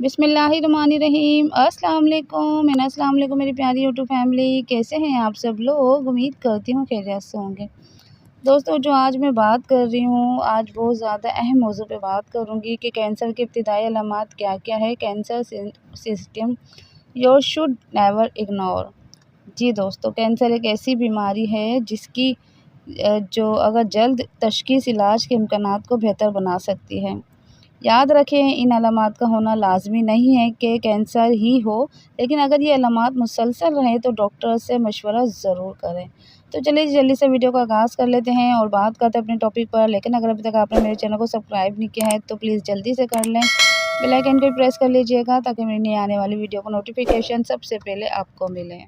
बिस्मिल्लाहिर्रहमानिर्रहीम। अस्सलाम वालेकुम मेरी प्यारी यूट्यूब फैमिली, कैसे हैं आप सब लोग। उम्मीद करती हूँ खैरियत से होंगे। दोस्तों, जो आज मैं बात कर रही हूँ, आज बहुत ज़्यादा अहम मौजू पे बात करूँगी कि कैंसर की इब्तिदाई अलामात क्या क्या है। Cancer system you should never ignore. जी दोस्तों, कैंसर एक ऐसी बीमारी है जिसकी जो अगर जल्द तशख़ीस इलाज के इम्कानात को बेहतर बना सकती है। याद रखें, इन अलामात का होना लाज़मी नहीं है कि कैंसर ही हो, लेकिन अगर ये अलामात मुसलसल रहें तो डॉक्टर से मशवरा ज़रूर करें। तो चलिए जल्दी से वीडियो का आगाज़ कर लेते हैं और बात करते हैं अपने टॉपिक पर। लेकिन अगर अभी तक आपने मेरे चैनल को सब्सक्राइब नहीं किया है तो प्लीज़ जल्दी से कर लें। बेल आइकन को प्रेस कर लीजिएगा ताकि मेरी नई आने वाली वीडियो का नोटिफिकेशन सबसे पहले आपको मिले।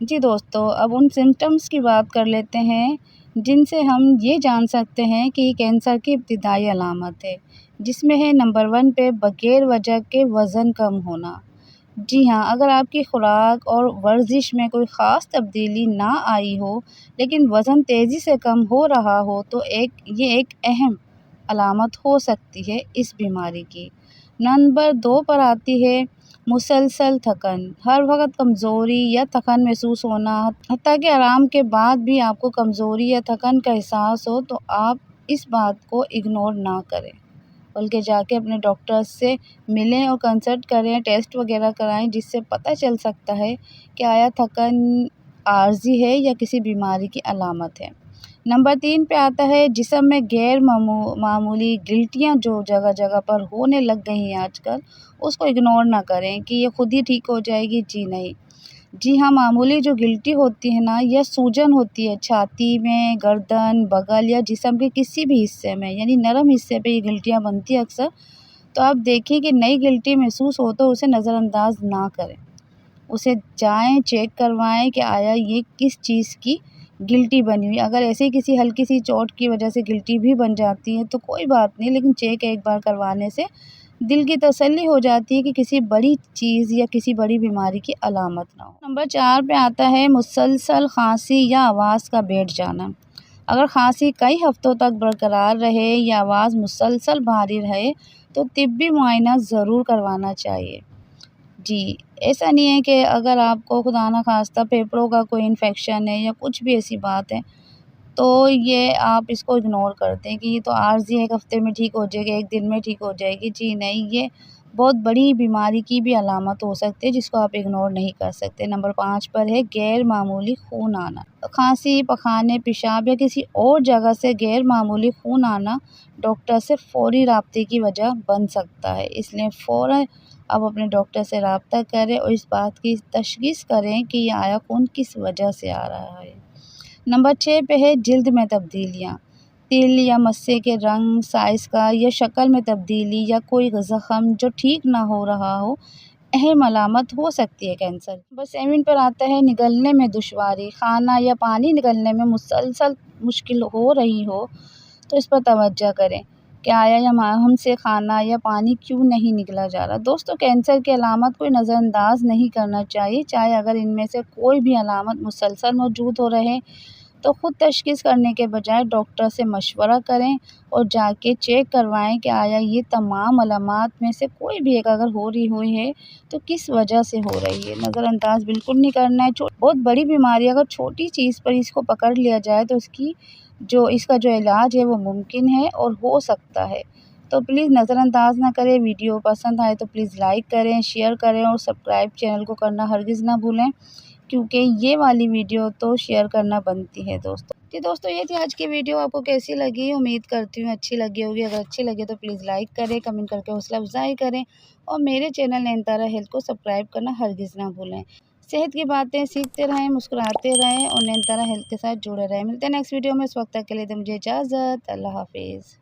जी दोस्तों, अब उन सिम्टम्स की बात कर लेते हैं जिनसे हम ये जान सकते हैं कि कैंसर की इब्तिदाई अलामत है, जिसमें है नंबर 1 पे बग़ैर वजह के वज़न कम होना। जी हाँ, अगर आपकी खुराक और वर्जिश में कोई ख़ास तब्दीली ना आई हो, लेकिन वज़न तेज़ी से कम हो रहा हो, तो ये एक अहम अलामत हो सकती है इस बीमारी की। नंबर 2 पर आती है मुसलसल थकन। हर वक़्त कमज़ोरी या थकन महसूस होना, हत्ता कि आराम के बाद भी आपको कमज़ोरी या थकन का एहसास हो, तो आप इस बात को इग्नोर ना करें, बल्कि जाके अपने डॉक्टर से मिलें और कंसल्ट करें, टेस्ट वगैरह कराएं, जिससे पता चल सकता है कि आया थकन आर्ज़ी है या किसी बीमारी की अलामत है। नंबर 3 पे आता है जिस्म में गैर मामूली गिल्टियाँ जो जगह जगह पर होने लग गई हैं आजकल, उसको इग्नोर ना करें कि ये खुद ही ठीक हो जाएगी। जी नहीं। जी हाँ, मामूली जो गिल्टी होती है ना, यह सूजन होती है छाती में, गर्दन, बगल या जिस्म के किसी भी हिस्से में, यानी नरम हिस्से पे ये गिल्टियाँ बनती है अक्सर। तो आप देखें कि नई गिल्टी महसूस हो तो उसे नज़रअंदाज ना करें, उसे जाएं चेक करवाएं कि आया ये किस चीज़ की गिल्टी बनी हुई। अगर ऐसे ही किसी हल्की सी चोट की वजह से गिल्टी भी बन जाती है तो कोई बात नहीं, लेकिन चेक एक बार करवाने से दिल की तसल्ली हो जाती है कि किसी बड़ी चीज़ या किसी बड़ी बीमारी की अलामत ना हो। नंबर 4 पे आता है मुसलसल खांसी या आवाज़ का बैठ जाना। अगर खांसी कई हफ्तों तक बरकरार रहे या आवाज़ मुसलसल भारी रहे तो तिब्बी मुआयना ज़रूर करवाना चाहिए। जी, ऐसा नहीं है कि अगर आपको खुदा ना खास्ता फेफड़ों का कोई इन्फेक्शन है या कुछ भी ऐसी बात है, तो ये आप इसको इग्नोर करते हैं कि ये तो आर्ज़ी है, 1 हफ़्ते में ठीक हो जाएगी, 1 दिन में ठीक हो जाएगी। जी नहीं, ये बहुत बड़ी बीमारी की भी अलामत हो सकती है, जिसको आप इग्नोर नहीं कर सकते। नंबर 5 पर है गैर मामूली खून आना। खांसी, पखाने, पेशाब या किसी और जगह से गैर मामूली खून आना डॉक्टर से फ़ौरी राब्ते की वजह बन सकता है, इसलिए फ़ौरन आप अपने डॉक्टर से राब्ता करें और इस बात की तशख़ीस करें कि ये आया खून किस वजह से आ रहा है। नंबर 6 पे है जिल्द में तब्दीलियाँ। तिल या मस्से के रंग, साइज़ का या शक्ल में तब्दीली या कोई ज़ख़म जो ठीक ना हो रहा हो, अहम अलामत हो सकती है कैंसर। नंबर 7 पर आता है निगलने में दुश्वारी। खाना या पानी निगलने में मुसलसल मुश्किल हो रही हो तो इस पर तवज्जो करें कि आया या हमसे खाना या पानी क्यों नहीं निकला जा रहा। दोस्तों, कैंसर की अलामत को नज़रअंदाज नहीं करना चाहिए, चाहे अगर इनमें से कोई भी अलामत मुसलसल मौजूद हो रहे तो ख़ुद तशख़ीस करने के बजाय डॉक्टर से मशवरा करें और जाके चेक करवाएं कि आया ये तमाम अलामात में से कोई भी एक अगर हो रही हुई है तो किस वजह से हो रही है। नज़रअंदाज बिल्कुल नहीं करना है। बहुत बड़ी बीमारी अगर छोटी चीज़ पर इसको पकड़ लिया जाए तो इसका जो इलाज है वो मुमकिन है और हो सकता है। तो प्लीज़ नज़रअंदाज ना करें। वीडियो पसंद आए तो प्लीज़ लाइक करें, शेयर करें और सब्सक्राइब चैनल को करना हरगिज़ ना भूलें, क्योंकि ये वाली वीडियो तो शेयर करना बनती है दोस्तों। जी दोस्तों, ये थी आज की वीडियो। आपको कैसी लगी? उम्मीद करती हूँ अच्छी लगी होगी। अगर अच्छी लगे तो प्लीज़ लाइक करें, कमेंट करके हौसला अफ़ज़ाई करें और मेरे चैनल नयनतारा हेल्थ को सब्सक्राइब करना हरगिज़ ना भूलें। सेहत की बातें सीखते रहें, मुस्कुराते रहें और नयनतारा हेल्थ के साथ जुड़े रहें। मिलते हैं नेक्स्ट वीडियो में। इस वक्त तक के लिए दीजिए इजाज़त। अल्लाह हाफ़िज़।